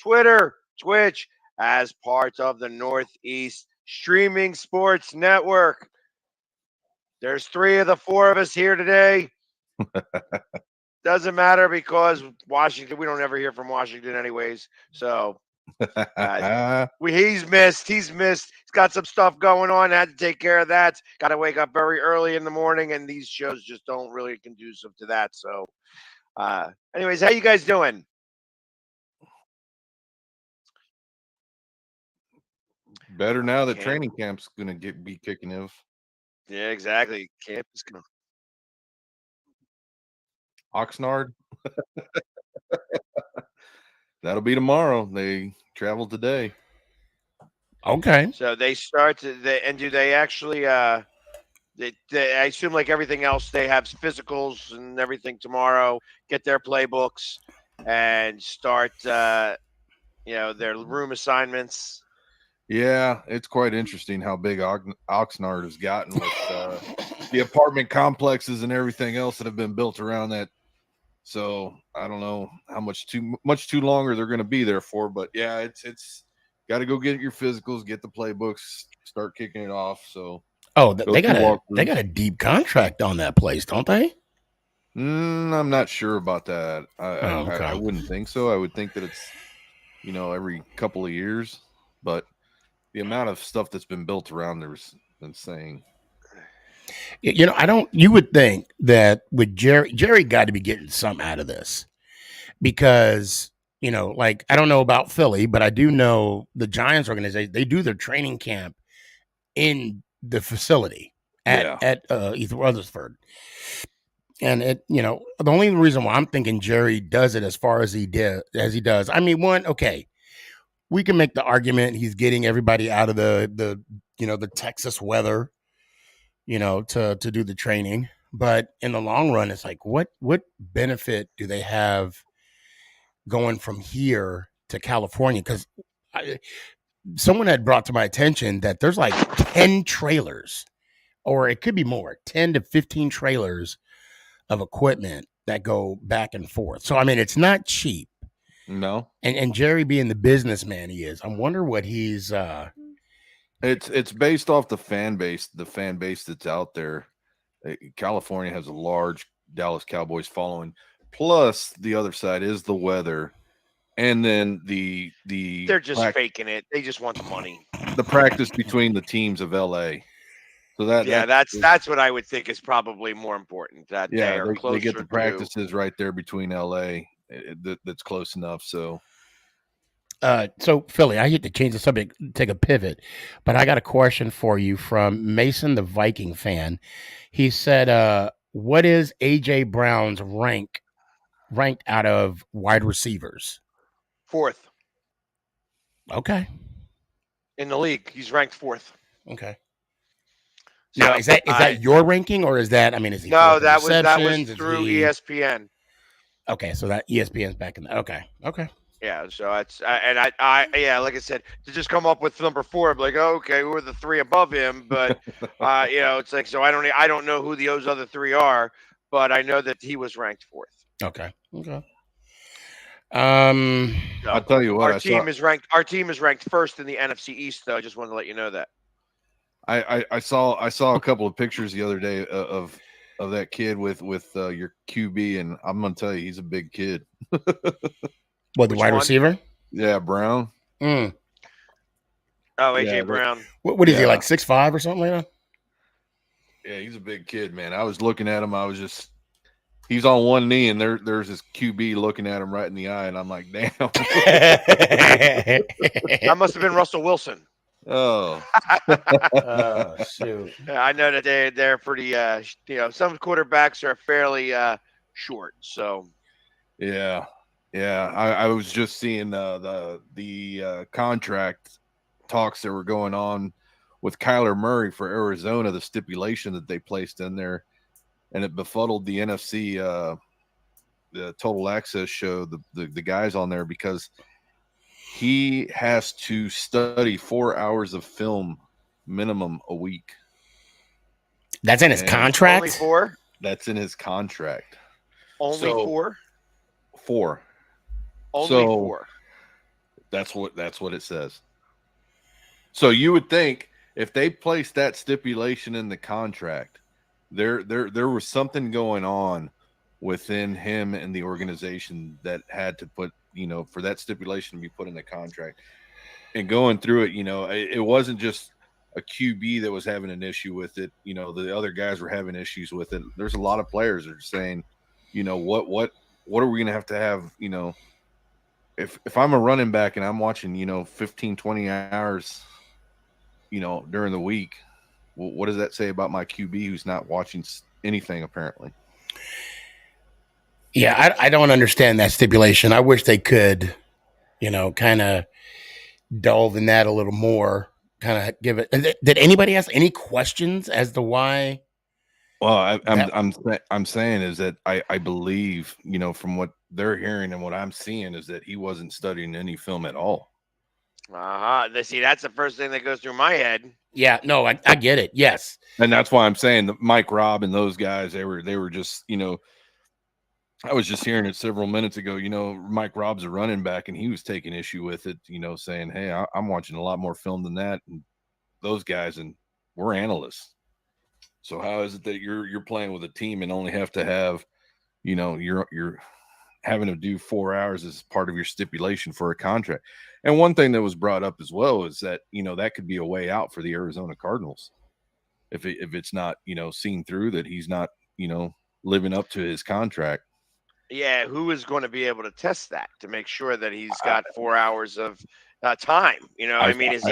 Twitter, Twitch, as part of the Northeast Streaming Sports Network. There's three of the four of us here today. Doesn't matter because Washington, we don't ever hear from Washington anyways. So he's missed. He's got some stuff going on. Had to take care of that. Got to wake up very early in the morning, and these shows just don't really conducive to that. So, anyways, how you guys doing? Better now that training camp's gonna be kicking in. Yeah, exactly. Camp is going. Oxnard. That'll be tomorrow. They travel today. Okay. So they start and do they actually? I assume like everything else, they have physicals and everything tomorrow. Get their playbooks and start. Their room assignments. Yeah, it's quite interesting how big Oxnard has gotten with the apartment complexes and everything else that have been built around that. So I don't know how much too longer they're going to be there for, but yeah, it's got to go get your physicals, get the playbooks, start kicking it off. So they got a deep contract on that place, don't they? I'm not sure about that. I wouldn't think so. I would think that it's every couple of years, but the amount of stuff that's been built around there is insane. You would think that with Jerry got to be getting something out of this because, like, I don't know about Philly, but I do know the Giants organization, they do their training camp in the facility at East Rutherford. And the only reason why I'm thinking Jerry does it as far as he does, I mean, we can make the argument he's getting everybody out of the Texas weather, to do the training. But in the long run, it's like, what benefit do they have going from here to California? Because someone had brought to my attention that there's like 10 trailers, or it could be more, 10 to 15 trailers of equipment that go back and forth. So, I mean, it's not cheap. No. And Jerry being the businessman he is, I wonder what he's It's based off the fan base that's out there. California has a large Dallas Cowboys following. Plus the other side is the weather. And then they're just faking it. They just want the money. The practice between the teams of LA. So that's what I would think is probably more important. That they are closer. They get the practices right there between LA. That's close enough. So Philly, I hate to change the subject, take a pivot, but I got a question for you from Mason, the Viking fan. He said, "What is AJ Brown's ranked out of wide receivers?" 4th. Okay. In the league, he's ranked 4th. Okay. So now, is that your ranking, or is that? I mean, is he? No, that was through ESPN. Okay, so that ESPN's back in that. Okay. Yeah, so it's like I said, to just come up with number 4, I'm like, okay, who are the 3 above him? But it's like, so I don't know who those other 3 are, but I know that he was ranked 4th. Okay. I'll tell you what, our team is ranked 1st in the NFC East, though. I just wanted to let you know that. I saw a couple of pictures the other day of that kid with your QB, and I'm gonna tell you, he's a big kid. What, the wide receiver? Yeah, Brown. Mm. Oh, AJ Brown. What is he, like 6'5" or something like that? Yeah, he's a big kid, man. I was looking at him. He's on one knee, and there's this QB looking at him right in the eye, and I'm like, damn. That must have been Russell Wilson. Oh. Oh, shoot. I know that they're pretty. Some quarterbacks are fairly short. So. Yeah. I was just seeing the contract talks that were going on with Kyler Murray for Arizona, the stipulation that they placed in there, and it befuddled the NFC, the Total Access show, the guys on there, because he has to study 4 hours of film minimum a week. That's in his contract? Only 4? That's in his contract. Only 4? 4. Only 4. That's what it says. So you would think if they placed that stipulation in the contract, there was something going on within him and the organization that had to put, for that stipulation to be put in the contract. And going through it, it wasn't just a QB that was having an issue with it. The other guys were having issues with it. There's a lot of players that are saying, what are we going to have, if I'm a running back and I'm watching, 15, 20 hours, during the week, what does that say about my QB who's not watching anything apparently? Yeah, I don't understand that stipulation. I wish they could, kind of delve in that a little more, kind of give it. Did anybody ask any questions as to why? Well, I'm saying is that I believe, from what they're hearing and what I'm seeing is that he wasn't studying any film at all. See, that's the first thing that goes through my head. Yeah, no, I get it. Yes. And that's why I'm saying that Mike Robb and those guys, they were just, I was just hearing it several minutes ago, Mike Robb's a running back and he was taking issue with it, saying, hey, I'm watching a lot more film than that. And those guys, and we're analysts. So how is it that you're playing with a team and only have to have, you're having to do 4 hours as part of your stipulation for a contract? And one thing that was brought up as well is that, that could be a way out for the Arizona Cardinals. If it's not, seen through that he's not, living up to his contract. Yeah. Who is going to be able to test that to make sure that he's got 4 hours of time? Is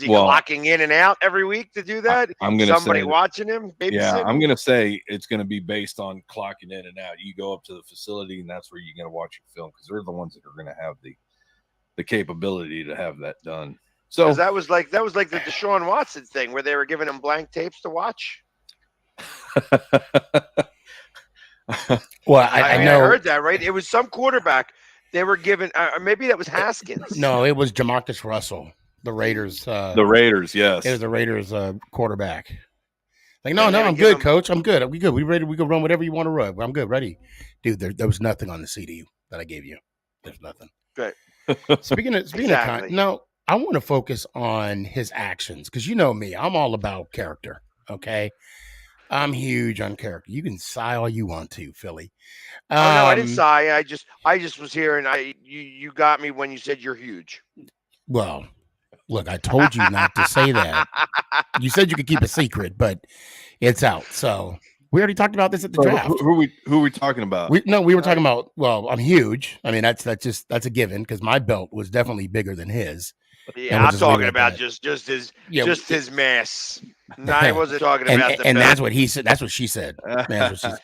he clocking in and out every week to do that? I'm going to somebody watching him. Yeah, I'm going to say it's going to be based on clocking in and out. You go up to the facility and that's where you're going to watch your film because they're the ones that are going to have the capability to have that done. So that was like the Deshaun Watson thing where they were giving him blank tapes to watch. Well, I know. I heard that, right? It was some quarterback they were given. Maybe that was Haskins. No, it was Jamarcus Russell, the Raiders. The Raiders, yes. It was the Raiders quarterback. Like, no, I'm good, coach. I'm good. We good. We ready? We can run whatever you want to run. I'm good. Ready, dude. There was nothing on the CD that I gave you. There's nothing. Good. Speaking Exactly. of, no, I want to focus on his actions because you know me, I'm all about character. Okay, I'm huge on character. You can sigh all you want to, Philly. No, I didn't sigh. I just was here, and you got me when you said you're huge. Well, look, I told you not to say that. You said you could keep a secret, but it's out. So we already talked about this at the draft. Who are we talking about? We were talking about. Well, I'm huge. I mean, that's a given because my belt was definitely bigger than his. Yeah, I'm talking about just his mass. No, I wasn't talking about the and belt. that's what he said. That's what she said. That's what she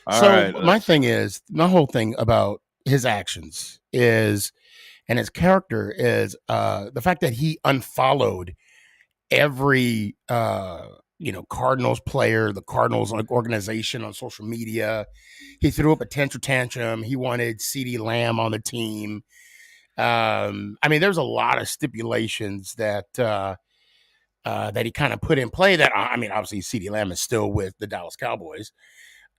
said. My thing is, my whole thing about his actions is, and his character is, the fact that he unfollowed every Cardinals player, the Cardinals organization on social media. He threw up a tantrum. He wanted CeeDee Lamb on the team. There's a lot of stipulations that he kind of put in play that, obviously CeeDee Lamb is still with the Dallas Cowboys.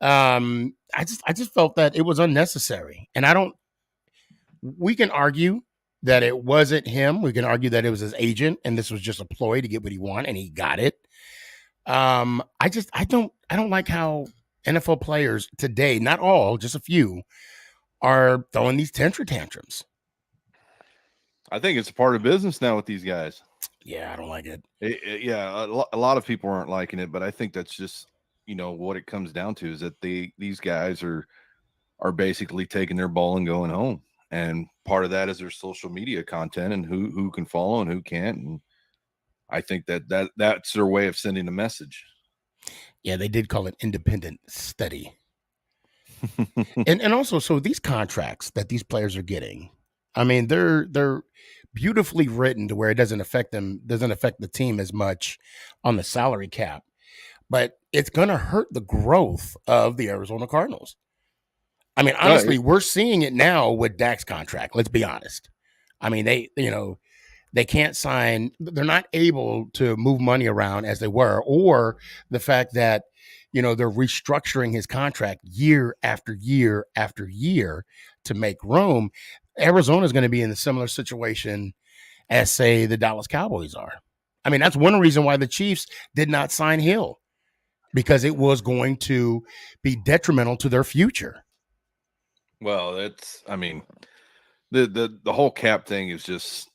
I just felt that it was unnecessary. And we can argue that it wasn't him. We can argue that it was his agent and this was just a ploy to get what he wanted and he got it. I don't like how NFL players today, not all, just a few, are throwing these tantrums. I think it's a part of business now with these guys. Yeah, I don't like it. A lot of people aren't liking it, but I think that's just, what it comes down to is that these guys are basically taking their ball and going home. And part of that is their social media content and who can follow and who can't. And I think that's their way of sending a message. Yeah, they did call it independent study. and also, so these contracts that these players are getting, they're beautifully written to where it doesn't affect the team as much on the salary cap, but it's going to hurt the growth of the Arizona Cardinals. Honestly, we're seeing it now with Dak's contract. Let's be honest. They can't sign. They're not able to move money around as they were, or the fact that, they're restructuring his contract year after year after year to make room. Arizona is going to be in a similar situation as, say, the Dallas Cowboys are. I mean, that's one reason why the Chiefs did not sign Hill, because it was going to be detrimental to their future. Well, I mean, the whole cap thing is just,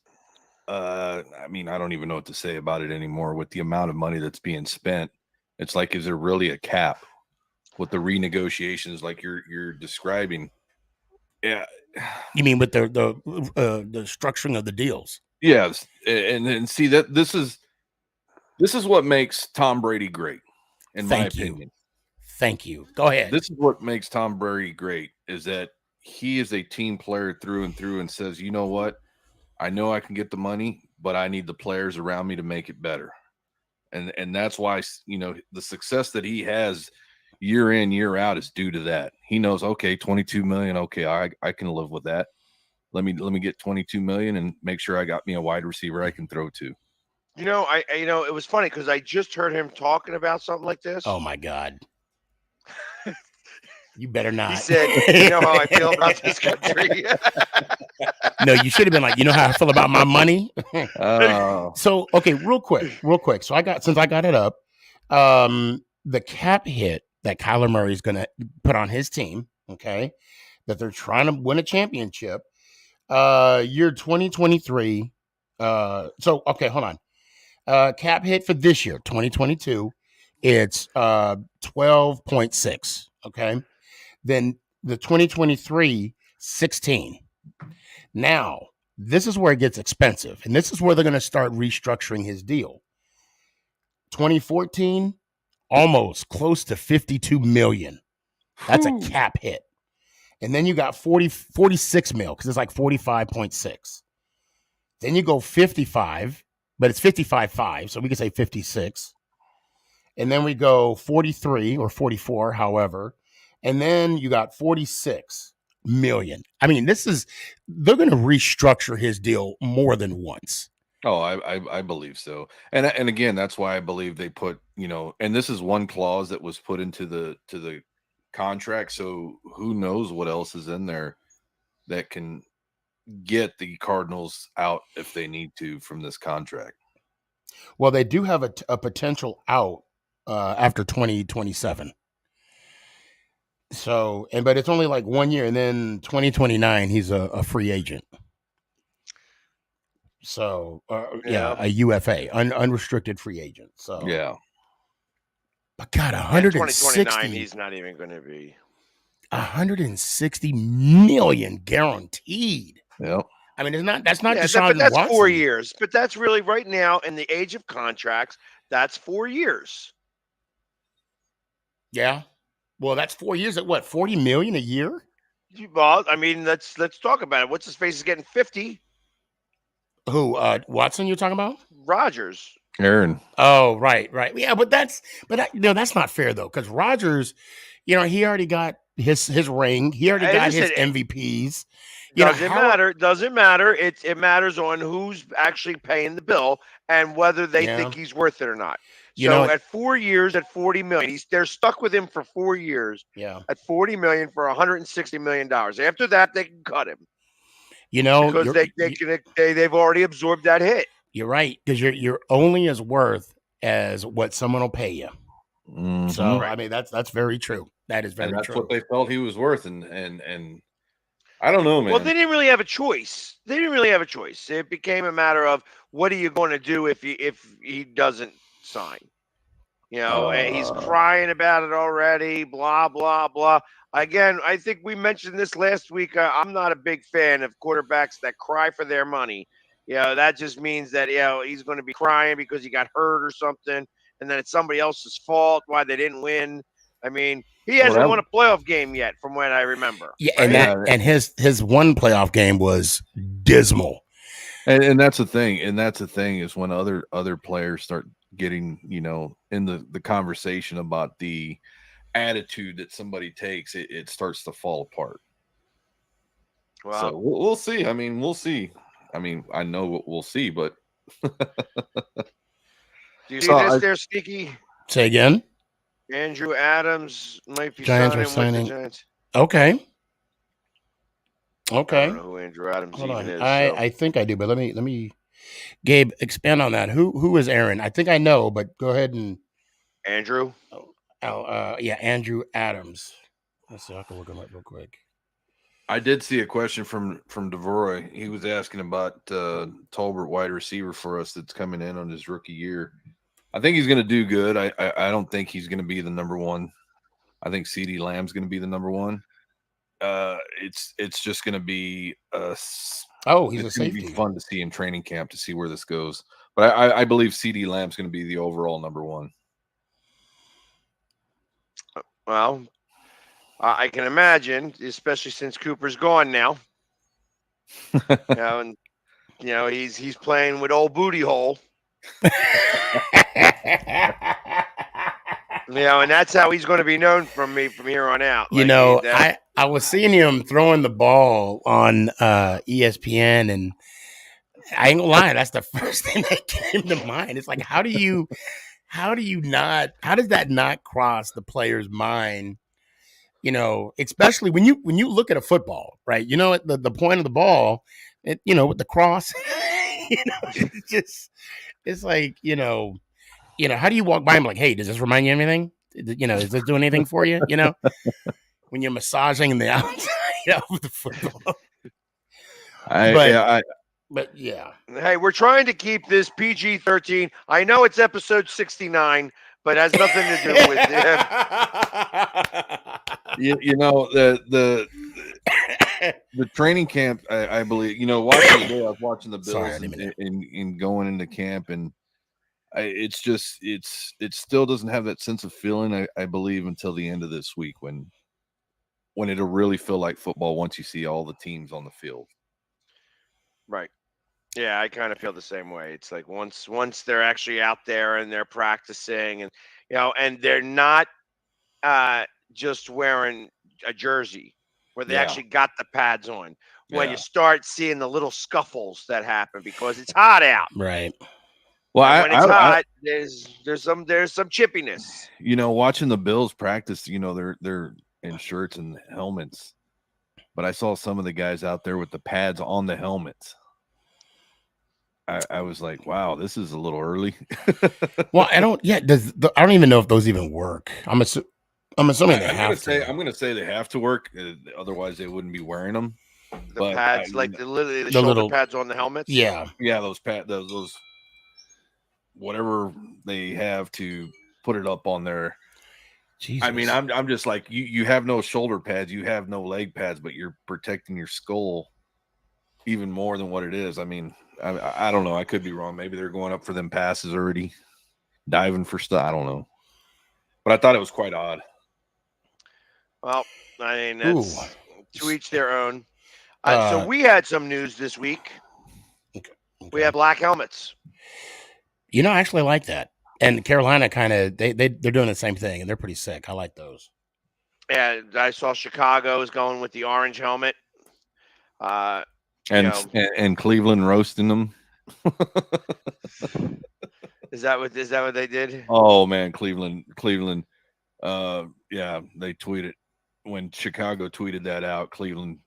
I mean, I don't even know what to say about it anymore with the amount of money that's being spent. It's like, is there really a cap with the renegotiations like you're describing? Yeah. You mean with the structuring of the deals? Yes. And see that this is what makes Tom Brady great, in my opinion. Thank you. Go ahead. This is what makes Tom Brady great, is that he is a team player through and through, and says, you know what? I know I can get the money, but I need the players around me to make it better. And that's why, you know, the success that he has year in, year out is due to that. He knows, okay, 22 million. Okay. I can live with that. Let me get 22 million and make sure I got me a wide receiver I can throw to. You know, it was funny because I just heard him talking about something like this. Oh my God. You better not. He said, you know how I feel about this country. No, you should have been like, you know how I feel about my money. Oh. So, okay, real quick. So since I got it up, the cap hit that Kyler Murray is going to put on his team, okay, that they're trying to win a championship, year 2023. Okay, hold on. Cap hit for this year, 2022, it's 12.6. Okay. Then the 2023, 16. Now, this is where it gets expensive, and this is where they're going to start restructuring his deal. 2014, almost close to 52 million. That's a cap hit. And then you got 46 mil, because it's like 45.6. Then you go 55, but it's 55.5, so we can say 56. And then we go 43 or 44, however. And then you got 46 million. I mean, they're going to restructure his deal more than once. Oh, I believe so. And again, that's why I believe they put, you know, and this is one clause that was put into the contract. So who knows what else is in there that can get the Cardinals out if they need to from this contract. Well, they do have a potential out after 2027. So, but it's only like 1 year, and then 2029, he's a free agent. So, a UFA, unrestricted free agent. So, yeah. But God, 160. 2029, he's not even going to be. 160 million guaranteed. Yep. I mean, that's not but Deshaun that's Watson. 4 years. But that's really right now in the age of contracts. That's 4 years. Yeah. Well, that's 4 years at what? 40 million a year? Well, I mean, let's talk about it. What's his face is getting 50? Who? Watson? You're talking about? Rodgers. Aaron. Oh, right. Yeah, but that's not fair though, because Rodgers, he already got his ring. He already got his MVPs. Doesn't matter. It matters on who's actually paying the bill and whether they think he's worth it or not. At 4 years, at 40 million, they're stuck with him for 4 years. Yeah. At 40 million for 160 million dollars. After that, they can cut him. Because they've already absorbed that hit. You're right, because you're only as worth as what someone will pay you. Mm-hmm. So I mean, that's very true. That is very true. That's what they felt he was worth, and I don't know, man. Well, they didn't really have a choice. It became a matter of what are you going to do if he doesn't sign? And he's crying about it already. Blah blah blah. Again, I think we mentioned this last week. I'm not a big fan of quarterbacks that cry for their money. That just means that he's going to be crying because he got hurt or something, and then it's somebody else's fault why they didn't win. I mean, he hasn't won a playoff game yet, from what I remember. Yeah, and his one playoff game was dismal. And that's the thing. And that's the thing is when other players start getting, in the conversation about the attitude that somebody takes, it starts to fall apart. Wow. So we'll see. I mean, we'll see. I mean, I know what we'll see, but do you see this there, Sneaky? Say again. Andrew Adams might be Giants signing with the Giants. Okay. I Okay. don't know who Andrew Adams Hold even on. is. I think I do, but let me Gabe, expand on that. Who is Aaron? I think I know, but go ahead and Andrew. yeah, Andrew Adams. Let's see, I can look him up real quick. I did see a question from Devoy. He was asking about Tolbert, wide receiver for us, that's coming in on his rookie year. I think he's going to do good. I don't think he's going to be the number one. I think CeeDee Lamb's going to be the number one. It's just going to be he's a it's going to be safety. fun to see in training camp to see where this goes. But I believe CeeDee Lamb's going to be the overall number one. Well, I can imagine, especially since Cooper's gone now. And he's playing with old booty hole. And that's how he's going to be known from me from here on out. I was seeing him throwing the ball on ESPN, and I ain't gonna lie, that's the first thing that came to mind. It's like, how does that not cross the player's mind? Especially when you look at a football, right? At the point of the ball, with the cross, it's like, how do you walk by him like, hey, does this remind you of anything? Is this doing anything for you? When you're massaging the outside of the football. But yeah. Hey, we're trying to keep this PG-13. I know it's episode 69, but it has nothing to do with the training camp. I believe watching the day I was watching the Bills and going into camp, and it still doesn't have that sense of feeling. I believe until the end of this week when it'll really feel like football once you see all the teams on the field. Right. Yeah, I kind of feel the same way. It's like once they're actually out there and they're practicing, and and they're not just wearing a jersey where they actually got the pads on. When you start seeing the little scuffles that happen because it's hot out. Right. Well, when it's hot, there's some chippiness. Watching the Bills practice, they're in shirts and helmets, but I saw some of the guys out there with the pads on the helmets. I was like, wow, this is a little early. Well, I don't even know if those even work. I'm assuming they have to. I'm going to say they have to work. Otherwise, they wouldn't be wearing them. The pads, the shoulder little pads on the helmets. Yeah. Yeah. Those whatever they have to put it up on there. Jesus. I mean, I'm just like, you have no shoulder pads, you have no leg pads, but you're protecting your skull even more than what it is. I mean, I don't know. I could be wrong. Maybe they're going up for them passes already, diving for stuff. I don't know. But I thought it was quite odd. Well, I mean, that's to each their own. So we had some news this week. Okay. We have black helmets. I actually like that. And Carolina kind of they're doing the same thing, and they're pretty sick. I like those. Yeah, I saw Chicago is going with the orange helmet. And Cleveland roasting them. Is that what they did? Oh man, Cleveland. Yeah, they tweeted when Chicago tweeted that out. Cleveland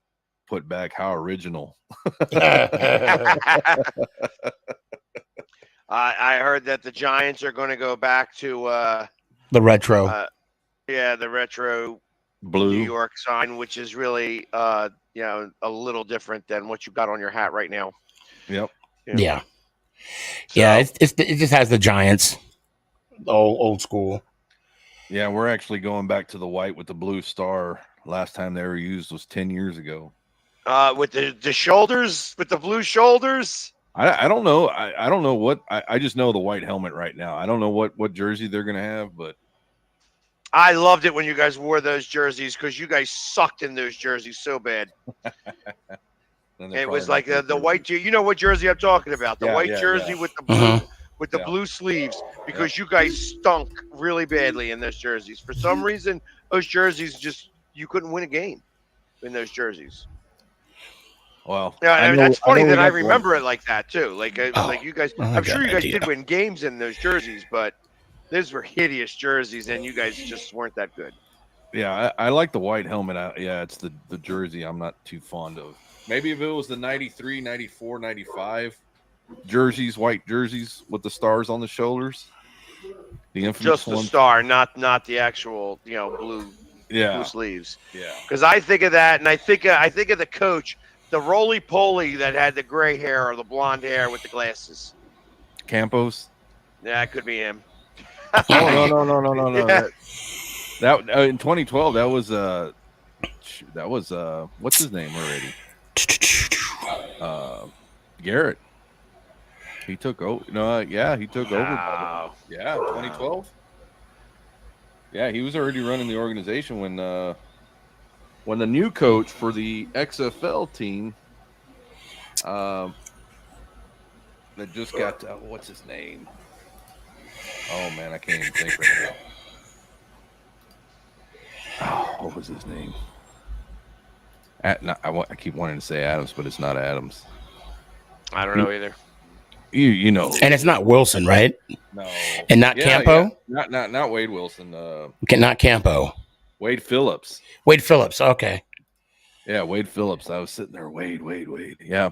put back, how original. I heard that the Giants are going to go back to the retro. The retro blue New York sign, which is really a little different than what you got on your hat right now. Yep. Yeah. Yeah, it just has the Giants, old school. Yeah, we're actually going back to the white with the blue star. Last time they were used was 10 years ago. With the shoulders, with the blue shoulders. I don't know. I don't know what. I just know the white helmet right now. I don't know what jersey they're going to have, but I loved it when you guys wore those jerseys because you guys sucked in those jerseys so bad. It was like the white. You know what jersey I'm talking about? The white jersey with the blue blue sleeves, because you guys stunk really badly in those jerseys. For some reason, those jerseys you couldn't win a game in those jerseys. Well, yeah, that's funny that I remember it like that too. Like you guys, I'm sure you guys did win games in those jerseys, but those were hideous jerseys, and you guys just weren't that good. Yeah, I like the white helmet. It's the jersey I'm not too fond of. Maybe if it was the 93, 94, 95 jerseys, white jerseys with the stars on the shoulders. The infamous Just the ones. star, not the actual, blue Yeah. sleeves. Yeah. Because I think of that, and I think of the coach, the roly poly that had the gray hair or the blonde hair with the glasses. Campos. Yeah, it could be him. Oh no. Yeah. That in 2012, that was what's his name already? Garrett. He took over. No, yeah, he took over. Wow. Yeah, 2012. Yeah, he was already running the organization when the new coach for the XFL team, that just got what's his name? Oh man, I can't even think right now. Oh, what was his name? I keep wanting to say Adams, but it's not Adams. I don't know either. You know, And it's not Wilson, right? no, And not Campo? Yeah. Not Wade Wilson. Okay, not Campo. Wade Phillips. Wade Phillips. Okay. Yeah, Wade Phillips. I was sitting there. Wade. Yeah,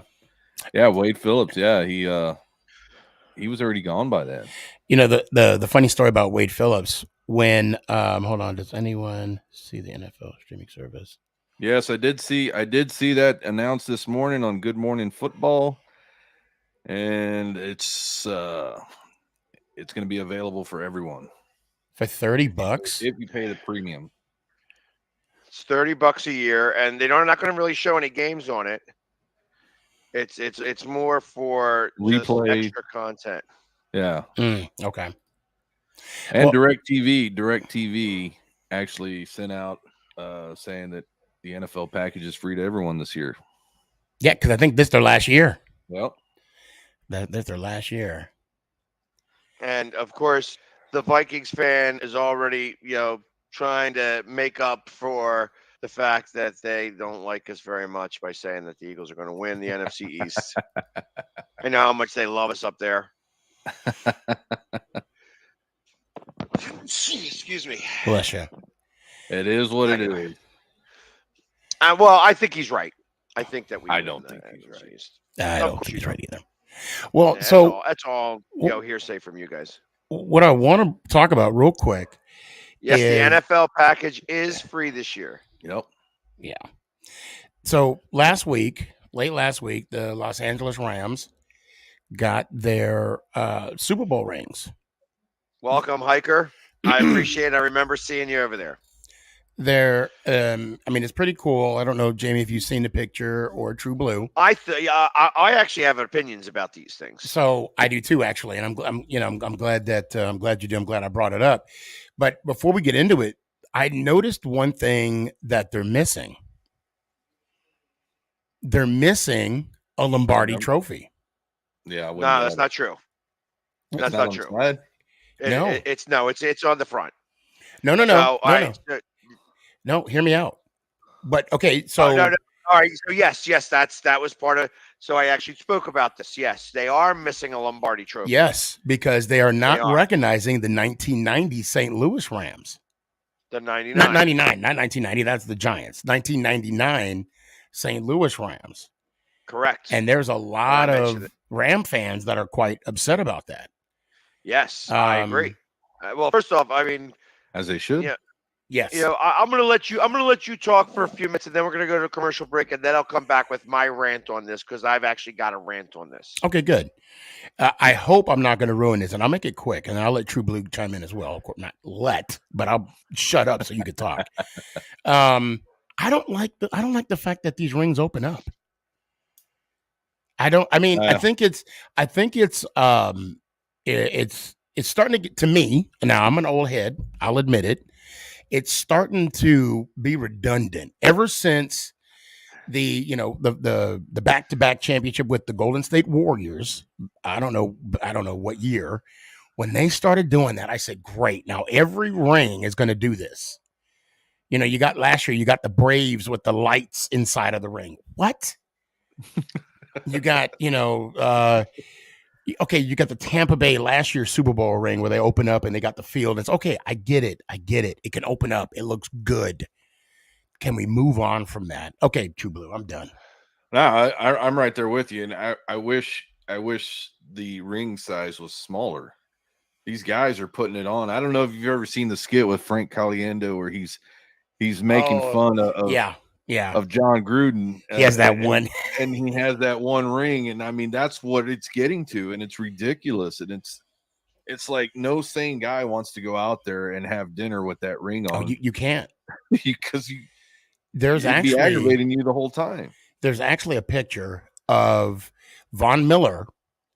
Wade Phillips. Yeah, he was already gone by then. You know, the funny story about Wade Phillips, when hold on, does anyone see the NFL streaming service? Yes, I did see that announced this morning on Good Morning Football, and it's going to be available for everyone For $30? if you pay the premium. It's $30 a year, and they're not going to really show any games on it. It's more for just Replay. extra content. Yeah. Okay. And DirecTV actually sent out saying that the NFL package is free to everyone this year. Yeah, because I think this is their last year. Well, That's their last year. And of course, the Vikings fan is already, trying to make up for the fact that they don't like us very much by saying that the Eagles are going to win the NFC East. I know how much they love us up there. Excuse me. Bless you. it is what it is. Well, I think he's right. I think that I don't think he's right. East. I Of don't course think you he's don't. right either. Well, Yeah, so that's all hearsay from you guys. what I want to talk about real quick. Yes, is- the NFL package is free this year. Yep. Yeah. So late last week, the Los Angeles Rams got their Super Bowl rings. Welcome, hiker. I appreciate it. I remember seeing you over there. They're, it's pretty cool. I don't know, Jamie, if you've seen the picture or True Blue. I actually have opinions about these things. So I do too, actually, and I'm glad that I'm glad you do. I'm glad I brought it up. But before we get into it, I noticed one thing that they're missing. They're missing a Lombardi trophy. Yeah. No, that's not true. That's not true. It's on the front. No. No, hear me out. But okay, so no. All right. So yes, that was part of. So I actually spoke about this. Yes, they are missing a Lombardi trophy. Yes, because they are not recognizing the 1990 St. Louis Rams. The 99. Not 99, not 1990. That's the Giants. 1999 St. Louis Rams. Correct. And there's a lot of Ram fans that are quite upset about that. Yes, I agree. Well, first off, as they should. Yeah. Yes. I'm gonna let you talk for a few minutes, and then we're gonna go to a commercial break, and then I'll come back with my rant on this because I've actually got a rant on this. Okay, good. I hope I'm not going to ruin this, and I'll make it quick, and I'll let True Blue chime in as well. Of course, not but I'll shut up so you can talk. I don't like the fact that these rings open up. I think it's starting to get to me. Now I'm an old head. I'll admit it. It's starting to be redundant ever since the back-to-back championship with the Golden State Warriors. I don't know what year when they started doing that. I said, great. Now every ring is going to do this. You got last year, you got the Braves with the lights inside of the ring. What? You got, okay, you got the Tampa Bay last year's Super Bowl ring where they open up and they got the field. It's okay. I get it. It can open up. It looks good. Can we move on from that? Okay, True Blue, I'm done. No, I'm right there with you, and I wish the ring size was smaller. These guys are putting it on. I don't know if you've ever seen the skit with Frank Caliendo where he's making Oh, fun of Yeah. of John Gruden. He has that one. and he has that one ring, and I mean that's what it's getting to, and it's ridiculous, and it's like no sane guy wants to go out there and have dinner with that ring Oh, on you can't. because There's it'd be actually aggravating you the whole time. there's actually a picture of Von Miller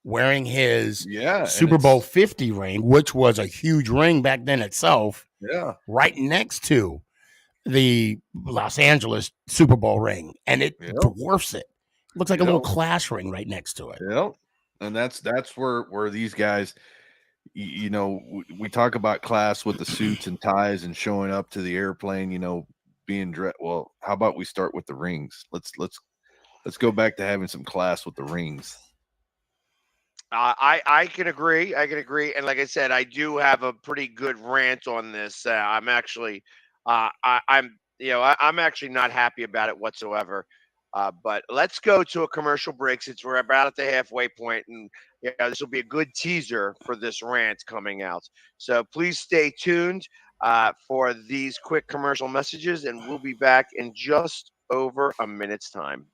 wearing his Yeah, Super Bowl 50 ring, which was a huge ring back then itself, yeah, right next to the Los Angeles Super Bowl ring, and it Yep. dwarfs it. Looks like a little Yep. class ring right next to it. Yep. And that's where these guys, we talk about class with the suits and ties and showing up to the airplane, being dressed. Well, how about we start with the rings? Let's go back to having some class with the rings. I can agree. I can agree. And like I said, I do have a pretty good rant on this. I'm actually, I'm actually not happy about it whatsoever. But let's go to a commercial break since we're about at the halfway point, and this will be a good teaser for this rant coming out. So please stay tuned for these quick commercial messages, and we'll be back in just over a minute's time.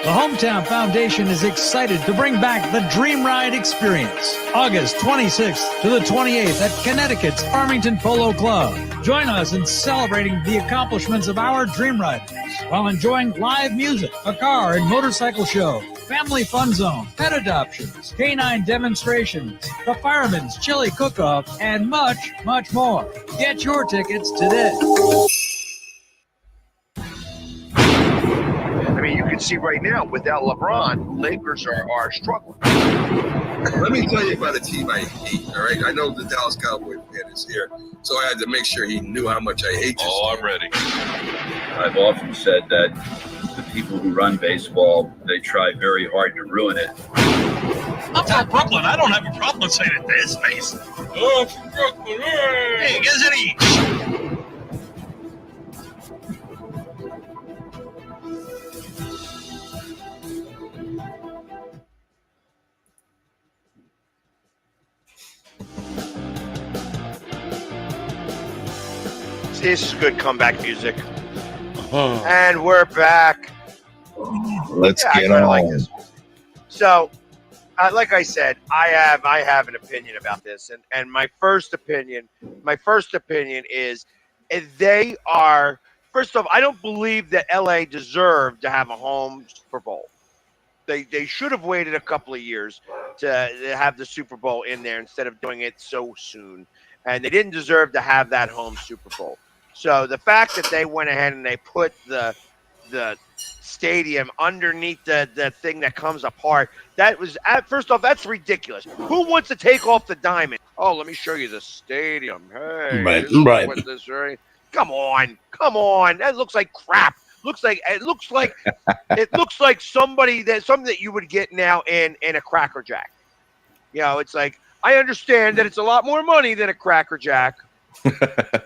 The Hometown Foundation is excited to bring back the Dream Ride experience, August 26th to the 28th at Connecticut's Farmington Polo Club. Join us in celebrating the accomplishments of our Dream Riders while enjoying live music, a car and motorcycle show, family fun zone, pet adoptions, canine demonstrations, the Fireman's Chili Cook-Off, and much, much more. Get your tickets today. I mean, you can see right now, without LeBron, Lakers are struggling. Let me tell you about a team I hate, all right? I know the Dallas Cowboy fan is here, so I had to make sure he knew how much I hate this team. I'm ready. I've often said that the people who run baseball, they try very hard to ruin it. I'm from Brooklyn. I don't have a problem saying it to his face. Oh, from Brooklyn. Hey, get it. This is good comeback music. And we're back. Let's get I on. like this. So, like I said, I have an opinion about this, and my first opinion is they are. First off, I don't believe that LA deserved to have a home Super Bowl. They should have waited a couple of years to have the Super Bowl in there instead of doing it so soon. And they didn't deserve to have that home Super Bowl. So the fact that they went ahead and they put the stadium underneath the thing that comes apart, that was, first off, that's ridiculous. Who wants to take off the diamond? Oh, let me show you the stadium. Hey, Right, this is right. what this, right? Come on. That looks like crap. It looks like something that you would get now in a Cracker Jack. It's like, I understand that it's a lot more money than a Cracker Jack,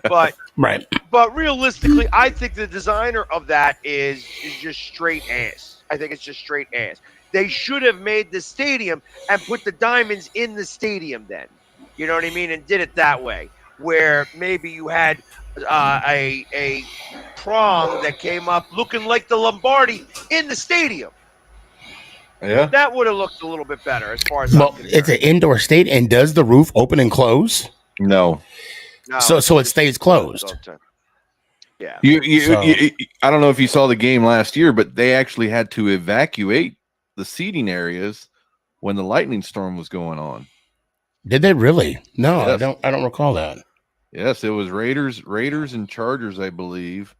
but Right. But realistically, I think the designer of that is just straight ass. I think it's just straight ass. They should have made the stadium and put the diamonds in the stadium then. You know what I mean? And did it that way, where maybe you had a prong that came up looking like the Lombardi in the stadium. Yeah. That would have looked a little bit better as far as Well, it's an indoor stadium, and does the roof open and close? No. So it stays closed. Yeah. I don't know if you saw the game last year, but they actually had to evacuate the seating areas when the lightning storm was going on. Did they really? No, Yes. I don't recall that. Yes, it was Raiders and Chargers, I believe,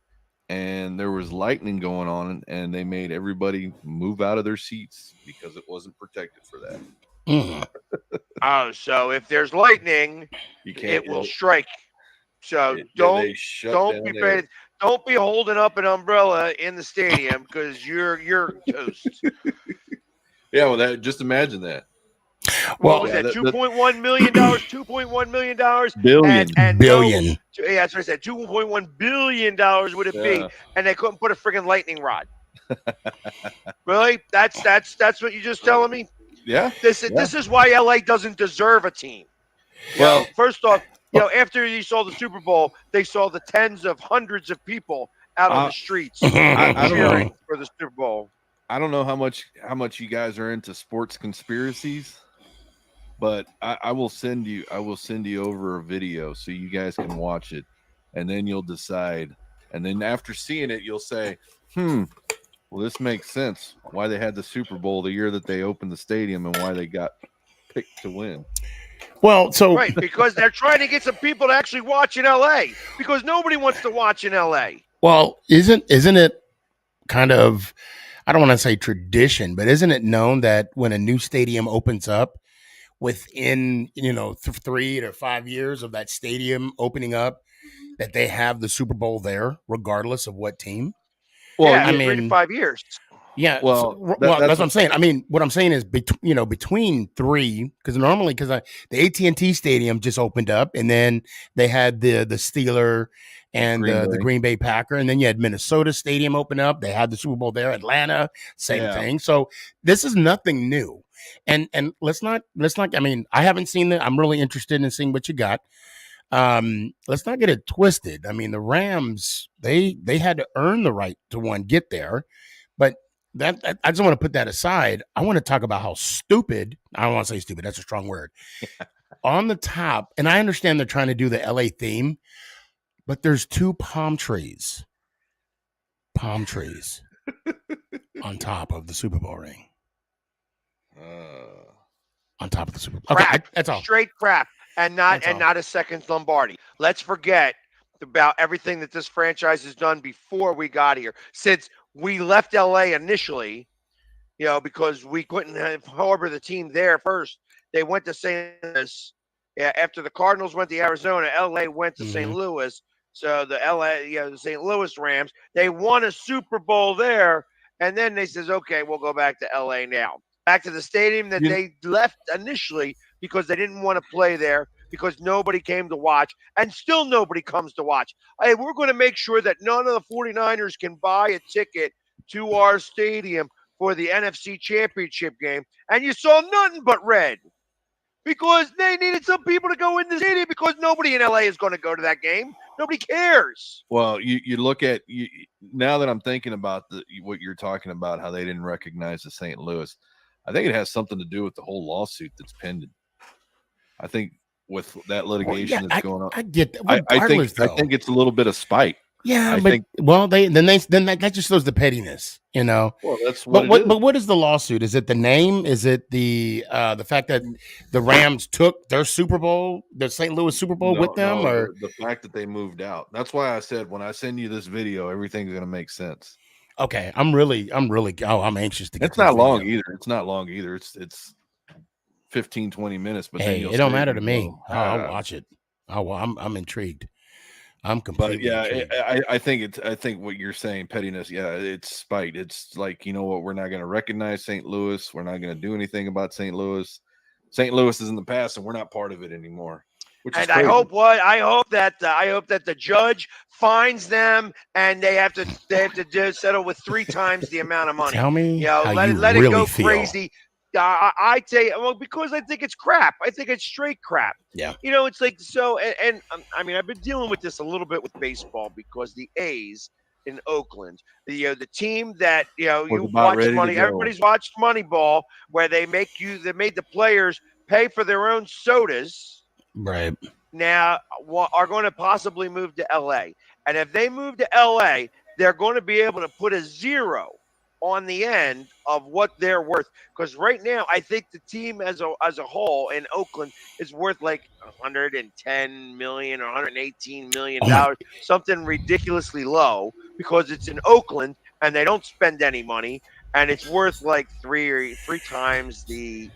and there was lightning going on, and they made everybody move out of their seats because it wasn't protected for that. Mm. Oh, so if there's lightning, You can't. it will strike. So They don't shut be don't be holding up an umbrella in the stadium because you're toast. Yeah, well, just imagine that. What was that? $2.1 million, $2.1 million, billion. and Billion. yeah, that's what I said. $2.1 billion would it be, and they couldn't put a friggin' lightning rod. Really? That's what you're just telling me? Yeah. This is why LA doesn't deserve a team. Well, first off, after you saw the Super Bowl, they saw the tens of hundreds of people out on the streets I don't cheering know. for the Super Bowl. I don't know how much you guys are into sports conspiracies, but I will send you over a video so you guys can watch it, and then you'll decide. And then after seeing it, you'll say, well, this makes sense why they had the Super Bowl the year that they opened the stadium and why they got picked to win. Well, so right, because they're trying to get some people to actually watch in LA, because nobody wants to watch in LA. Well, isn't it kind of, I don't want to say tradition, but isn't it known that when a new stadium opens up, within 3 to 5 years of that stadium opening up, that they have the Super Bowl there, regardless of what team? Well, yeah, I mean, 3 to 5 years. Yeah, well, that's what I'm saying. I mean, what I'm saying is, between three, because the AT&T Stadium just opened up, and then they had the Steeler and the Green Bay Packer, and then you had Minnesota Stadium open up. They had the Super Bowl there. Atlanta, same thing. So this is nothing new. And let's not. I mean, I haven't seen it. I'm really interested in seeing what you got. Let's not get it twisted. I mean, the Rams, they had to earn the right to get there, but that I just want to put that aside. I want to talk about how stupid. I don't want to say stupid. That's a strong word. On the top, and I understand they're trying to do the LA theme, but there's 2 palm trees on top of the Super Bowl ring. On top of the Super Bowl. Okay, that's all. Straight crap, and not a second Lombardi. Let's forget about everything that this franchise has done before we got here. Since we left LA initially, because we couldn't harbor the team there first. They went to St. Louis. Yeah, after the Cardinals went to Arizona, LA went to St. Louis. So the the St. Louis Rams, they won a Super Bowl there, and then they says, okay, we'll go back to LA now. Back to the stadium that they left initially because they didn't want to play there, because nobody came to watch, and still nobody comes to watch. Hey, we're going to make sure that none of the 49ers can buy a ticket to our stadium for the NFC Championship game. And you saw nothing but red, because they needed some people to go in the stadium, because nobody in LA is going to go to that game. Nobody cares. Well, you look at now that I'm thinking about what you're talking about, how they didn't recognize the St. Louis. I think it has something to do with the whole lawsuit that's pending. I think with that litigation that's going on, I get that. I think it's a little bit of spite. Yeah, that just shows the pettiness, Well, that's what. But what is the lawsuit? Is it the name? Is it the fact that the Rams took their Super Bowl, the St. Louis Super Bowl with them, or the fact that they moved out? That's why I said when I send you this video, everything's going to make sense. Okay, I'm anxious to get. It's not long either. It's not long either. It's 15, 20 minutes. But hey, it don't matter to me. I'll watch it. I'm intrigued. I'm completely. But yeah, I think what you're saying, pettiness. Yeah, it's spite. It's like, you know what? We're not going to recognize St. Louis. We're not going to do anything about St. Louis. St. Louis is in the past, and we're not part of it anymore. And I hope that the judge finds them, and they have to settle with 3 times the amount of money. Tell me, let it go crazy. I tell you, because I think it's crap. I think it's straight crap. Yeah. It's like so. And I mean, I've been dealing with this a little bit with baseball, because the A's in Oakland, the team that you watch money. Everybody's watched Moneyball, where they made the players pay for their own sodas. Right. Now are going to possibly move to LA. And if they move to LA, they're going to be able to put a 0 on the end of what they're worth. Because right now, I think the team as a whole in Oakland is worth like $110 million or $118 million, something ridiculously low, because it's in Oakland and they don't spend any money, and it's worth like three times the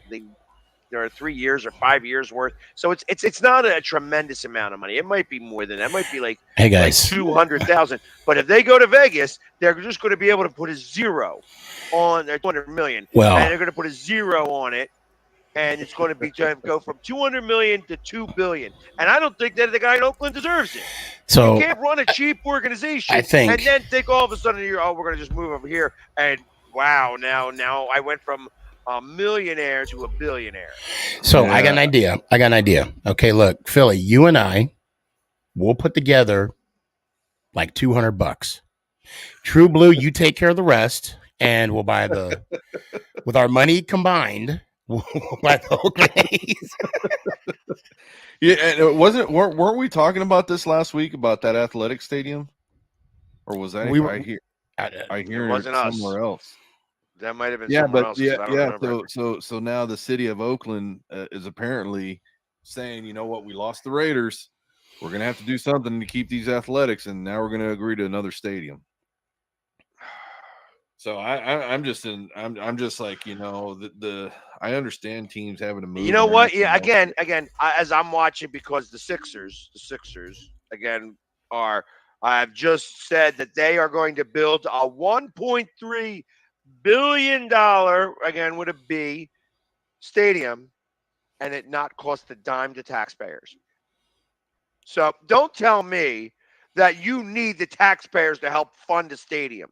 there are 3 years or 5 years worth. So it's not a tremendous amount of money. It might be more than that. It might be like, hey guys, like 200,000. But if they go to Vegas, they're just going to be able to put a 0 on their 200 million. Well, and they're going to put a 0 on it. and it's going to be to go from 200 million to 2 billion. And I don't think that the guy in Oakland deserves it. So you can't run a cheap organization I think, and then think all of a sudden we're going to just move over here and wow, now I went from a millionaire to a billionaire. So I got an idea. Okay, look, Philly, you and I will put together like $200. True Blue, you take care of the rest, and we'll buy with our money combined, we'll buy the Oakland A's. Yeah, and it weren't we talking about this last week about that athletic stadium, or was that I hear it wasn't somewhere else? That might have been somewhere else. I don't remember. So now the city of Oakland is apparently saying, you know what, we lost the Raiders. We're gonna have to do something to keep these athletics, and now we're gonna agree to another stadium. So I'm just like, you know, I understand teams having to move. You know what? Yeah, again, as I'm watching, because the Sixers again I've just said that they are going to build a $1.3 billion, again with a B, stadium, and it not cost a dime to taxpayers. So don't tell me that you need the taxpayers to help fund a stadium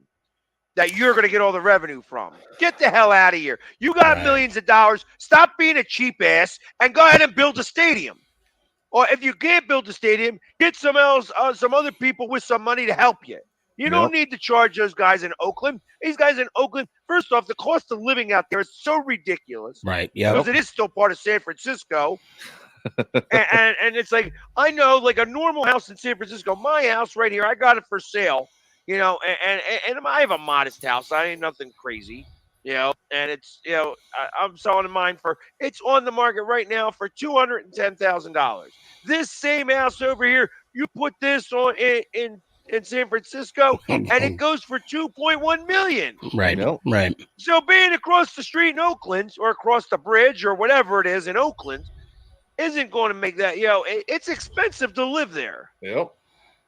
that you're going to get all the revenue from. Get the hell out of here. You got millions of dollars. Stop being a cheap ass and go ahead and build a stadium. Or if you can't build a stadium, get some other people with some money to help you. You don't need to charge those guys in Oakland. These guys in Oakland, first off, the cost of living out there is so ridiculous. Right. Yeah. Because it is still part of San Francisco. and it's like, I know, like a normal house in San Francisco, my house right here, I got it for sale. You know, and I have a modest house. I ain't nothing crazy, you know, and it's, you know, I'm selling mine it's on the market right now for $210,000. This same house over here, you put this on in San Francisco and it goes for $2.1 million. Right. Right. So being across the street in Oakland or across the bridge or whatever it is in Oakland isn't going to make that, you know, it's expensive to live there. Yep.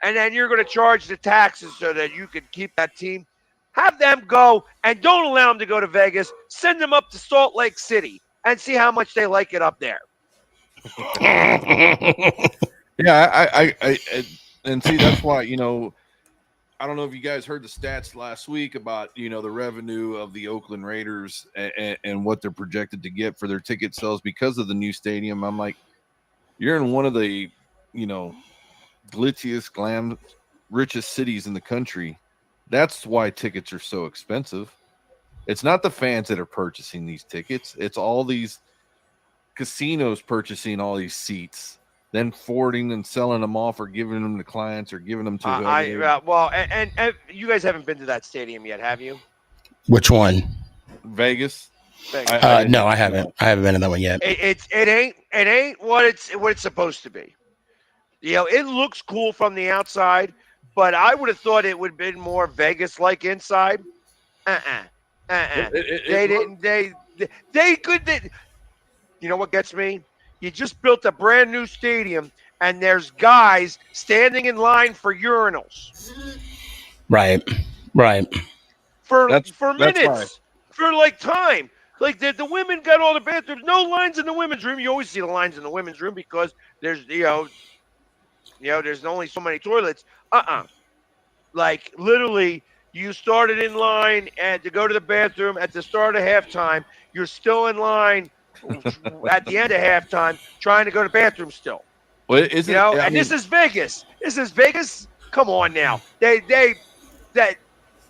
And then you're going to charge the taxes so that you can keep that team. Have them go and don't allow them to go to Vegas. Send them up to Salt Lake City and see how much they like it up there. Yeah, I and see, that's why, you know, I don't know if you guys heard the stats last week about, you know, the revenue of the Oakland Raiders and what they're projected to get for their ticket sales because of the new stadium. I'm like, you're in one of the, you know, glitziest, richest cities in the country. That's why tickets are so expensive. It's not the fans that are purchasing these tickets. It's all these casinos purchasing all these seats, then forwarding and selling them off or giving them to clients or giving them to and you guys haven't been to that stadium yet, have you? Which one? Vegas. No, I haven't. I haven't been to that one yet. It ain't what it's supposed to be. You know, it looks cool from the outside, but I would have thought it would have been more Vegas-like inside. They didn't. They could. You know what gets me? You just built a brand new stadium, and there's guys standing in line for urinals. Right. For minutes, for like time. Like the women got all the bathrooms. No lines in the women's room. You always see the lines in the women's room because there's there's only so many toilets. Like literally, you started in line and to go to the bathroom at the start of halftime. You're still in line at the end of halftime trying to go to the bathroom still. Well, this is Vegas. This is Vegas. Come on now.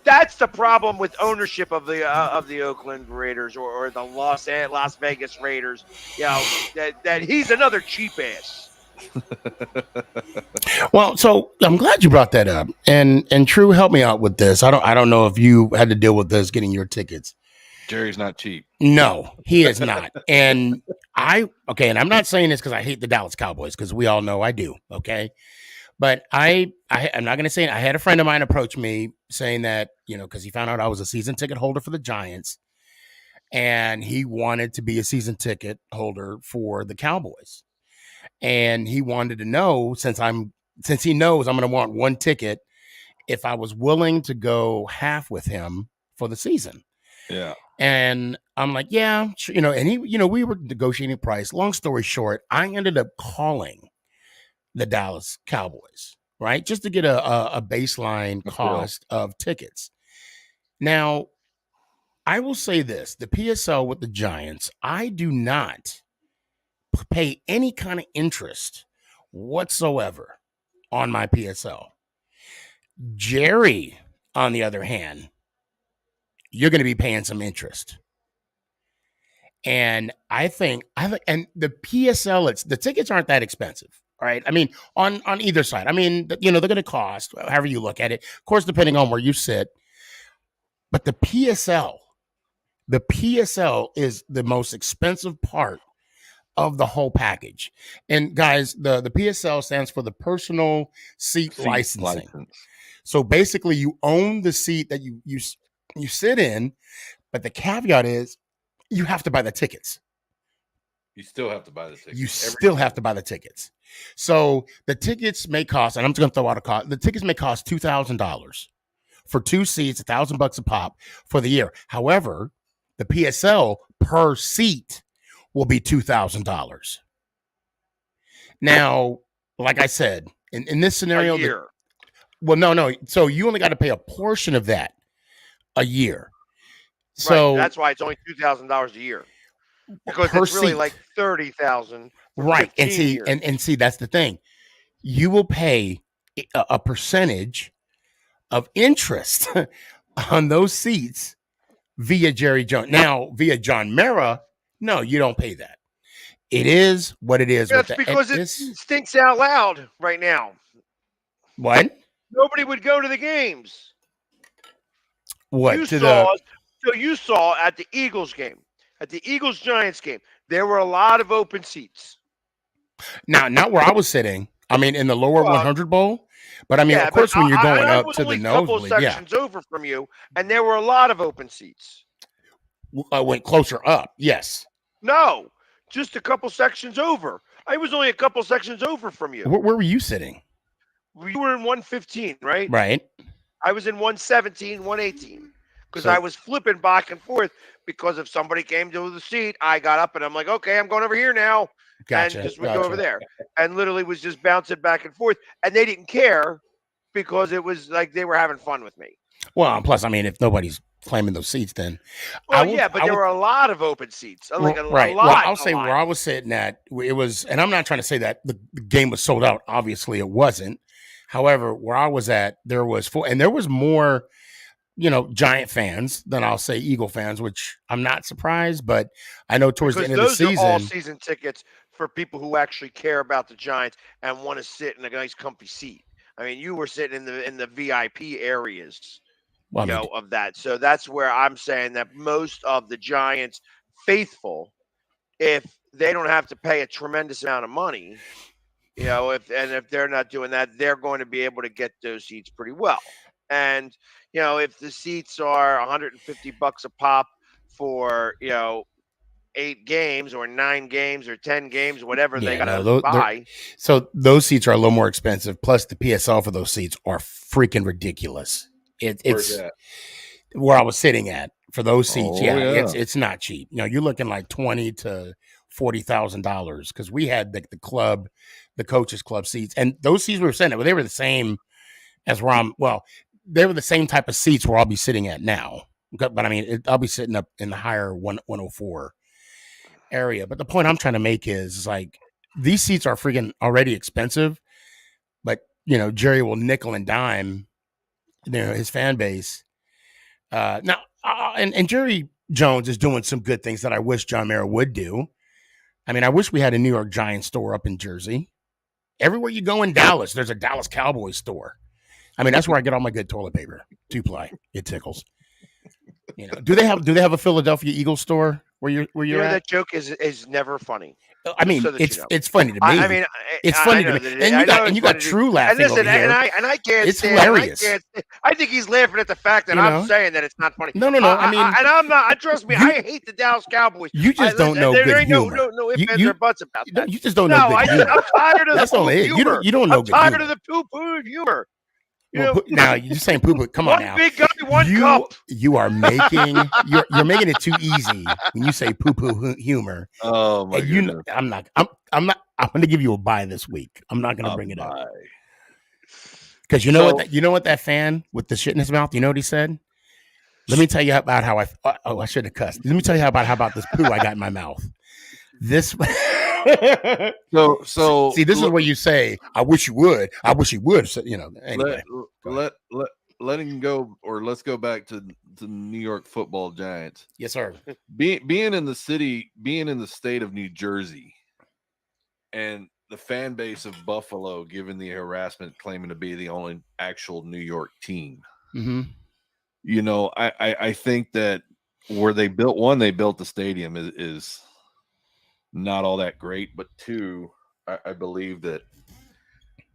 That's the problem with ownership of the Oakland Raiders or the Las Vegas Raiders. You know, that he's another cheap ass. Well, so I'm glad you brought that up. And True, help me out with this. I don't know if you had to deal with this getting your tickets. Jerry's not cheap. No, he is not. And and I'm not saying this because I hate the Dallas Cowboys, because we all know I do. Okay. But I'm not going to say it. I had a friend of mine approach me saying that, you know, because he found out I was a season ticket holder for the Giants and he wanted to be a season ticket holder for the Cowboys. And he wanted to know, since he knows I'm going to want one ticket, if I was willing to go half with him for the season. Yeah. And I'm like, yeah, sure, and he, we were negotiating price. Long story short, I ended up calling the Dallas Cowboys, right, just to get a baseline cost of tickets. Now, I will say this: the PSL with the Giants, I do not pay any kind of interest whatsoever on my PSL. Jerry, on the other hand, you're going to be paying some interest. And I think, and the PSL, the tickets aren't that expensive, right? I mean, on either side. I mean, they're going to cost, however you look at it, of course, depending on where you sit. But the PSL is the most expensive part of the whole package. And guys, the PSL stands for the personal seat licensing. So basically, you own the seat that you sit in, but the caveat is you have to buy the tickets. You still have to buy the tickets. You still have to buy the tickets. So the tickets may cost, and I'm just going to throw out a cost. The tickets may cost $2,000 for 2 seats, $1,000 a pop for the year. However, the PSL per seat will be $2,000. Now, like I said, in this scenario, a year. No. So you only got to pay a portion of that a year. So right. That's why it's only $2,000 a year, because per it's really seat. like $30,000. Right, and see, that's the thing. You will pay a percentage of interest on those seats via Jerry Jones. Now, via John Mara, no, you don't pay that. It is what it is. That's because it stinks out loud right now. What? Nobody would go to the games. What? So you saw at the Eagles game, at the Eagles-Giants game, there were a lot of open seats. Now, not where I was sitting. I mean, in the lower 100 bowl. But I mean, of course, when you're going up to the nosebleed, a couple sections over from you, and there were a lot of open seats. I went closer up. Yes. No, just a couple sections over. I was only a couple sections over from you. Where were you sitting? You were in 115, right? Right. I was in 117, 118. Because I was flipping back and forth, because if somebody came to the seat, I got up and I'm like, okay, I'm going over here now. Gotcha. And just would go over there. And literally was just bouncing back and forth. And they didn't care, because it was like they were having fun with me. Well, plus, I mean, if nobody's claiming those seats, then. Well, but there were a lot of open seats. Like right. A lot, well, I'll say where I was sitting at, it was, and I'm not trying to say that the game was sold out. Obviously, it wasn't. However, where I was at, there was and there was more, Giant fans than I'll say Eagle fans, which I'm not surprised, but I know towards the end of the season. Those are all season tickets for people who actually care about the Giants and want to sit in a nice comfy seat. I mean, you were sitting in the VIP areas, of that. So that's where I'm saying that most of the Giants faithful, if they don't have to pay a tremendous amount of money, if they're not doing that, they're going to be able to get those seats pretty well. And if the seats are $150 a pop for 8 games or 9 games or 10 games, whatever they got to buy. So those seats are a little more expensive. Plus, the PSL for those seats are freaking ridiculous. It's where I was sitting at for those seats. It's not cheap. You're looking like $20,000 to $40,000, because we had the coaches club seats, and those seats we were sitting at, they were the same as where I'm. Well, they were the same type of seats where I'll be sitting at now. But I mean, I'll be sitting up in the higher 104 area. But the point I'm trying to make is like, these seats are freaking already expensive, but Jerry will nickel and dime, his fan base. Now, and Jerry Jones is doing some good things that I wish John Mara would do. I mean, I wish we had a New York Giants store up in Jersey. Everywhere you go in Dallas, there's a Dallas Cowboys store. I mean, that's where I get all my good toilet paper. 2-ply. It tickles. Do they have a Philadelphia Eagles store where you're at? That joke is never funny. I mean, it's funny to me. I mean, it's funny to me. And you got True laughing over here. And I can't. It's hilarious. I think he's laughing at the fact that I'm saying that it's not funny. No. I mean, and I'm not. Trust me, I hate the Dallas Cowboys. You just don't know good humor. No ifs, ands, or buts about that. You just don't know good humor. I'm tired of That's the all it is. humor. You don't know good humor. I'm tired of the poo-poo humor. Now you're saying poo-poo. Come on One now. big guy, one cup. You are making you're making it too easy when you say poo-poo humor. Oh my goodness. I'm not. I'm going to give you a bye this week. I'm not going to bring it up because you know what that fan with the shit in his mouth. You know what he said? Let me tell you about how I should have cussed. Let me tell you about this poo I got in my mouth. This. So see, this is where you say, "I wish you would." I wish you would. So, anyway, letting go, or let's go back to the New York Football Giants. Yes, sir. Being in the state of New Jersey, and the fan base of Buffalo, given the harassment, claiming to be the only actual New York team. Mm-hmm. I think that where they built the stadium is not all that great, but two, I believe that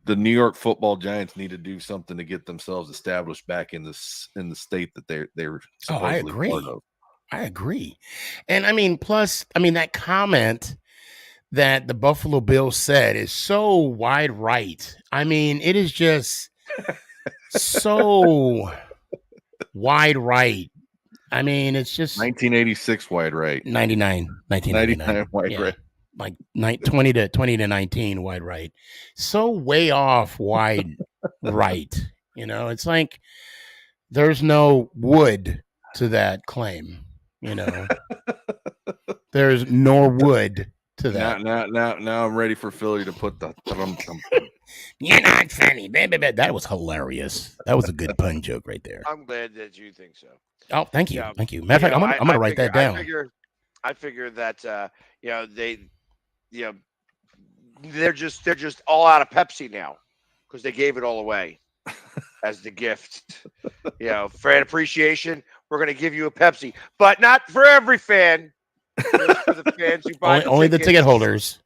the New York Football Giants need to do something to get themselves established back in the state that they're supposedly part of. I agree. And plus that comment that the Buffalo Bills said is so wide right. It is just so wide right. It's just 1986 wide right. 1999 wide right. Like 20 to 19 wide right. So way off wide right. It's like there's no wood to that claim. There's nor wood to that. Now I'm ready for Philly to put the You're not funny. That was hilarious. That was a good pun joke right there. I'm glad that you think so. Oh, thank you. Thank you. Matter of fact, I'm gonna write that down. I figure that they're just all out of Pepsi now because they gave it all away as the gift. Fan appreciation, we're gonna give you a Pepsi, but not for every fan. Just for the fans who buy only the ticket holders.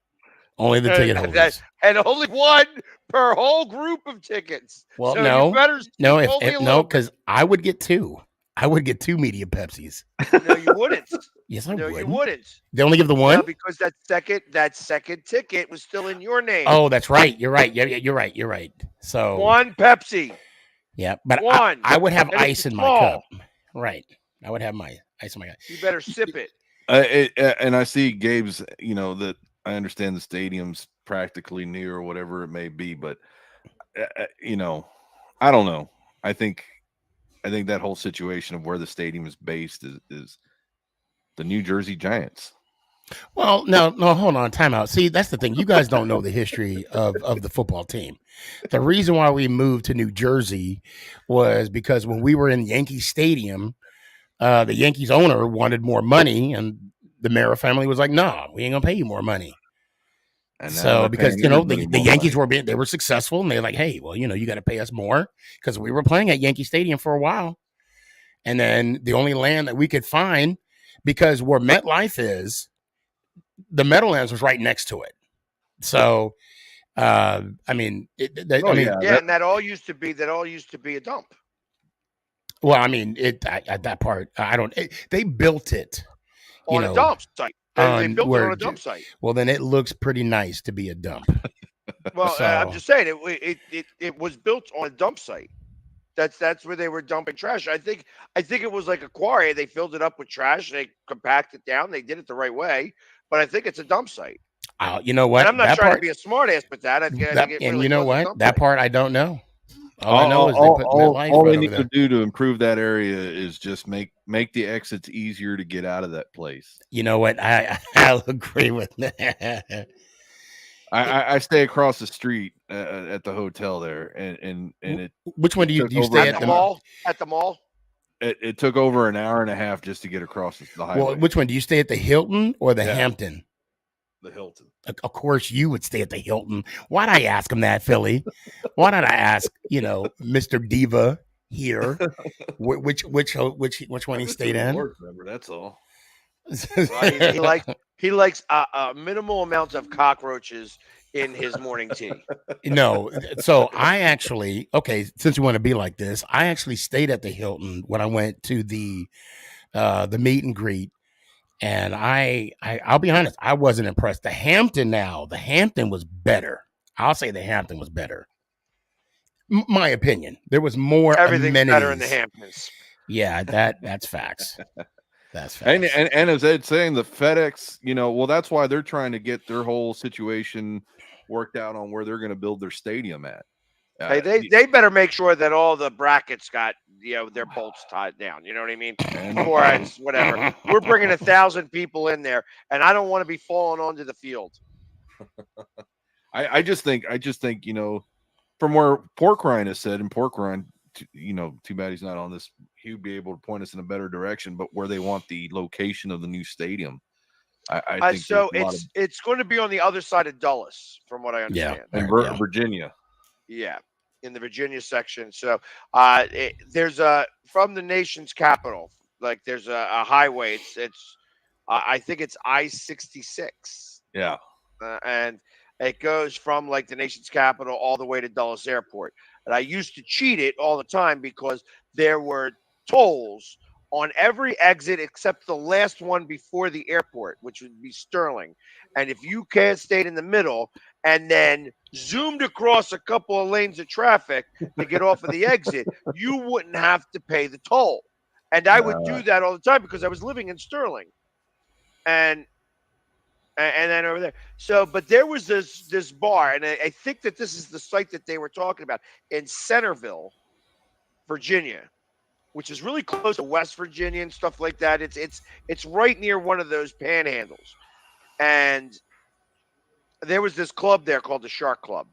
Only the ticket holders. And only one per whole group of tickets. Well, so because I would get two. I would get two media Pepsis. No, you wouldn't. Yes, I would. No, you wouldn't. They only give the one? No, because that second ticket was still in your name. Oh, that's right. You're right. Yeah, you're right. So one Pepsi. Yeah, but one. I would have ice in my cup. Right. I would have my ice in my cup. You better sip it. And I see Gabe's, that I understand the stadium's practically new or whatever it may be, but I don't know. I think that whole situation of where the stadium is based is the New Jersey Giants. Well, no, hold on, time out. See, that's the thing. You guys don't know the history of the football team. The reason why we moved to New Jersey was because when we were in Yankee Stadium, the Yankees owner wanted more money, and the Mara family was like, "No, we ain't gonna pay you more money." And so, because the Yankees were successful, and they're like, "Hey, well, you got to pay us more," because we were playing at Yankee Stadium for a while, and then the only land that we could find, because where MetLife is, the Meadowlands was right next to it. So, and that all used to be a dump. Well, at that part, they built it on a dump site. They built it on a dump site. Well, then it looks pretty nice to be a dump. Well, I'm just saying it was built on a dump site. That's where they were dumping trash. I think it was like a quarry. They filled it up with trash. They compacted it down. They did it the right way. But I think it's a dump site. You know what? And I'm not trying to be a smart ass with that. You know what? That part I don't know. All I know is all they need to do to improve that area is just make the exits easier to get out of that place. You know what? I'll agree with that. I stay across the street at the hotel there, and it. Which one do you stay at the mall? At the mall. It took over an hour and a half just to get across the highway. Well, which one do you stay at, the Hilton or the Hampton? The Hilton. Of course, you would stay at the Hilton. Why'd I ask him that, Philly? Why did I ask, Mr. Diva here, which one he stayed in? Member, that's all. He likes a minimal amount of cockroaches in his morning tea. No, so I actually, since you want to be like this, I actually stayed at the Hilton when I went to the meet and greet. And I'll be honest, I wasn't impressed. The Hampton was better. I'll say the Hampton was better. My opinion. There was more Everything's amenities. better in the Hamptons. Yeah, that's facts. That's facts. And as Ed's saying, the FedEx, well, that's why they're trying to get their whole situation worked out on where they're going to build their stadium at. Hey, they better make sure that all the brackets got their bolts tied down. You know what I mean? Or it's whatever. We're bringing 1,000 people in there, and I don't want to be falling onto the field. I just think from where Pork Rind has said, and Pork Rind, too bad he's not on this. He would be able to point us in a better direction, but where they want the location of the new stadium, I think so it's going to be on the other side of Dulles, from what I understand. Yeah, in Virginia. Yeah, in the Virginia section. So there's from the nation's capital, like there's a highway. It's I think it's I-66. Yeah, and it goes from like the nation's capital all the way to Dulles Airport. And I used to cheat it all the time because there were tolls on every exit except the last one before the airport, which would be Sterling. And if you stayed in the middle and then zoomed across a couple of lanes of traffic to get off of the exit, you wouldn't have to pay the toll. And I would do that all the time because I was living in Sterling. And then over there. So, but there was this bar, and I think that this is the site that they were talking about in Centerville, Virginia, which is really close to West Virginia and stuff like that. It's right near one of those panhandles. And there was this club there called the Shark Club.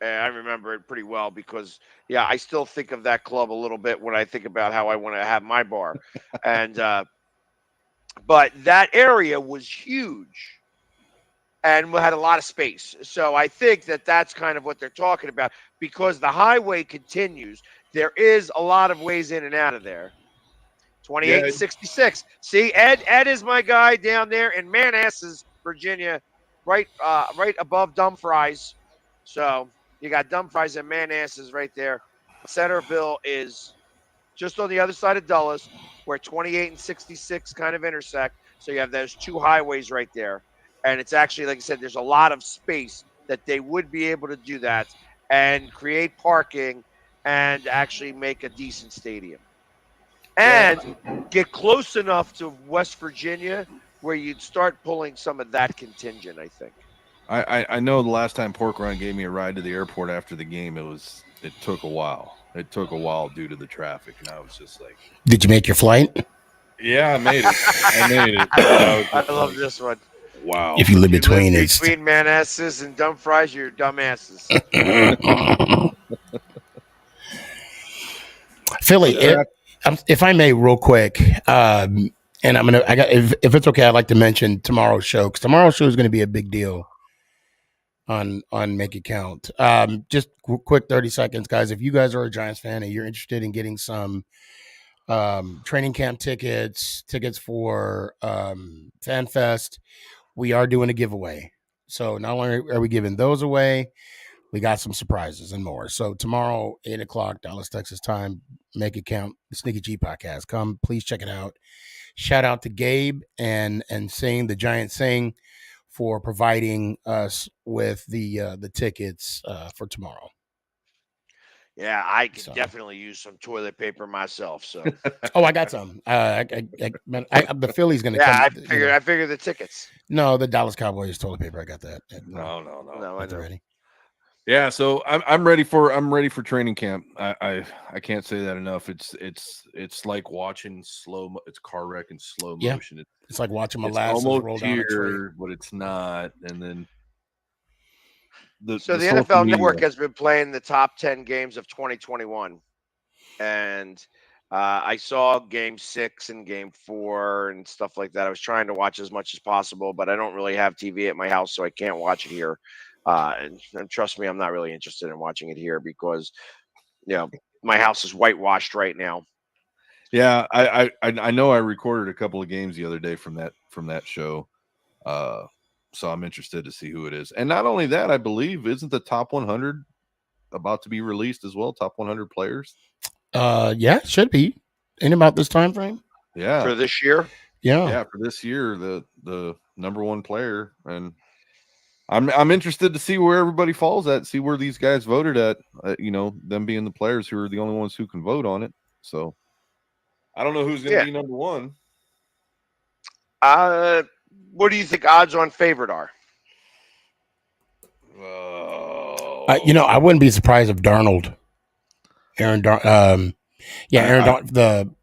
And I remember it pretty well because, I still think of that club a little bit when I think about how I want to have my bar. And but that area was huge and we had a lot of space. So I think that that's kind of what they're talking about because the highway continues. There is a lot of ways in and out of there. 28 and 66. See, Ed is my guy down there in Manassas, Virginia, right above Dumfries. So you got Dumfries and Manassas right there. Centerville is just on the other side of Dulles, where 28 and 66 kind of intersect. So you have those two highways right there. And it's actually, like I said, there's a lot of space that they would be able to do that and create parking and actually make a decent stadium. And get close enough to West Virginia where you'd start pulling some of that contingent, I think. I know the last time Pork Rind gave me a ride to the airport after the game, it took a while. It took a while due to the traffic, and I was just like, did you make your flight? Yeah, I made it. I love this one. Wow. If you live between Manassas and Dumfries, you're dumbasses. Philly, if I may, real quick, and if it's okay, I'd like to mention tomorrow's show because tomorrow's show is going to be a big deal on Make It Count. Just quick 30 seconds, guys. If you guys are a Giants fan and you're interested in getting some training camp tickets for FanFest, we are doing a giveaway. So not only are we giving those away, we got some surprises and more. So tomorrow, 8:00 Dallas, Texas time, Make It Count, the Sneaky G podcast. Come, please check it out. Shout out to Gabe and Sing, the Giant Sing, for providing us with the tickets for tomorrow. Yeah, I could definitely use some toilet paper myself. So, I got some. The Philly's going to come. I figured the tickets. No, the Dallas Cowboys toilet paper. I got that. No, I know. Ready. Yeah, so I'm ready for training camp. I can't say that enough. It's like watching it's car wreck in slow motion. Yeah. It's like watching molasses roll down a tree, but it's not. And then the NFL Network has been playing the top 10 games of 2021, and I saw Game 6 and Game 4 and stuff like that. I was trying to watch as much as possible, but I don't really have TV at my house, so I can't watch it here. And trust me, I'm not really interested in watching it here because, my house is whitewashed right now. Yeah, I know I recorded a couple of games the other day from that show. So I'm interested to see who it is. And not only that, I believe, isn't the top 100 about to be released as well? Top 100 players? Yeah, it should be in about this time frame. Yeah. For this year? Yeah. Yeah, for this year, the number one player. And I'm interested to see where everybody falls at, see where these guys voted at. Them being the players who are the only ones who can vote on it. So I don't know who's going to be number one. What do you think odds on favorite are? I wouldn't be surprised if Darnold, Aaron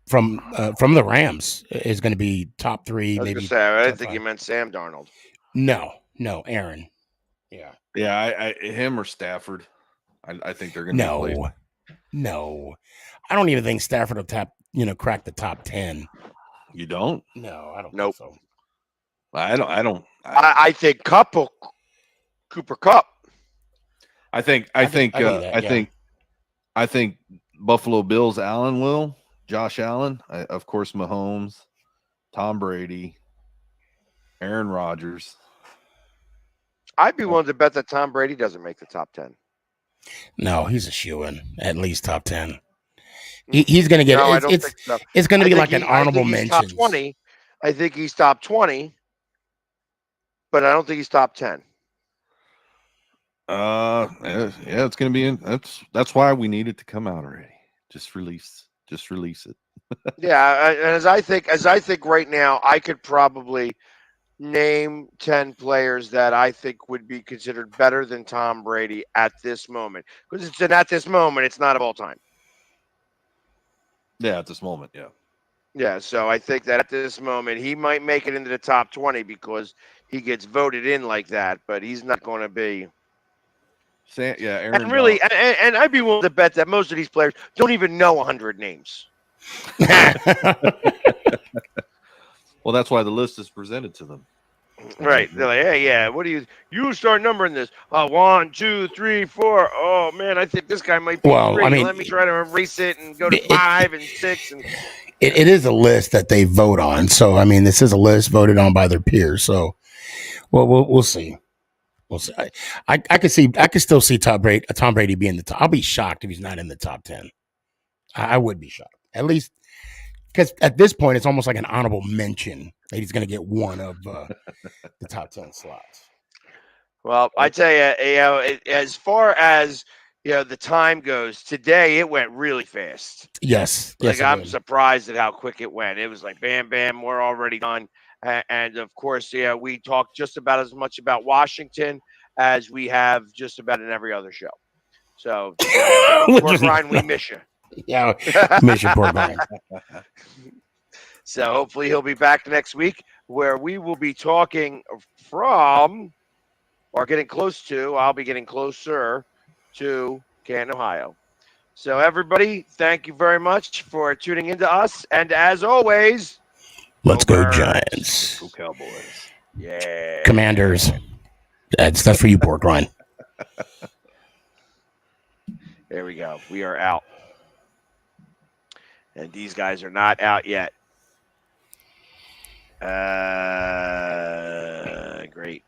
from the Rams is going to be top 3. I was maybe. Gonna say, I didn't think you meant Sam Darnold. No, Aaron. Yeah. Him or Stafford. I think they're going to. No, I don't even think Stafford will crack the top 10. You don't? No, I don't Nope. think so. I think Cooper Kupp. I think Buffalo Bills Allen will. Josh Allen, of course, Mahomes, Tom Brady, Aaron Rodgers. I'd be willing to bet that Tom Brady doesn't make the top 10. No, he's a shoo-in, at least top 10. He's going to get. No, I don't think so. It's going to be like an honorable mention. Top 20. I think he's top 20, but I don't think he's top 10. It's going to be in. That's why we need it to come out already. Just release it. Yeah, as I think right now, I could probably name 10 players that I think would be considered better than Tom Brady at this moment. Because at this moment, it's not of all time. Yeah, at this moment, yeah. Yeah, so I think that at this moment, he might make it into the top 20 because he gets voted in like that, but he's not going to be. Aaron. And really, and I'd be willing to bet that most of these players don't even know 100 names. Well, that's why the list is presented to them. Right. They're like, hey, yeah, what do you start numbering this? 1, 2, 3, 4. Oh, man, I think this guy might be 3. Let me try to erase it and go to 5 and 6. And it is a list that they vote on. So, this is a list voted on by their peers. So, we'll see. We'll see. I could still see Tom Brady be in the top. I'll be shocked if he's not in the top 10. I would be shocked. At least because at this point, it's almost like an honorable mention that he's going to get one of the top 10 slots. Well, I tell you, as far as the time goes, today it went really fast. Yes. I'm surprised at how quick it went. It was like bam, bam, we're already done. And of course, we talked just about as much about Washington as we have just about in every other show. So, Ryan, we miss you. Yeah, miss you, poor Brian. So hopefully he'll be back next week where we will be talking from, or getting close to, I'll be getting closer to Canton, Ohio. So everybody, thank you very much for tuning into us. And as always, let's go Giants. Go Cowboys. Yeah. Commanders. That's for you, Pork Ryan. There we go. We are out. And these guys are not out yet. Great.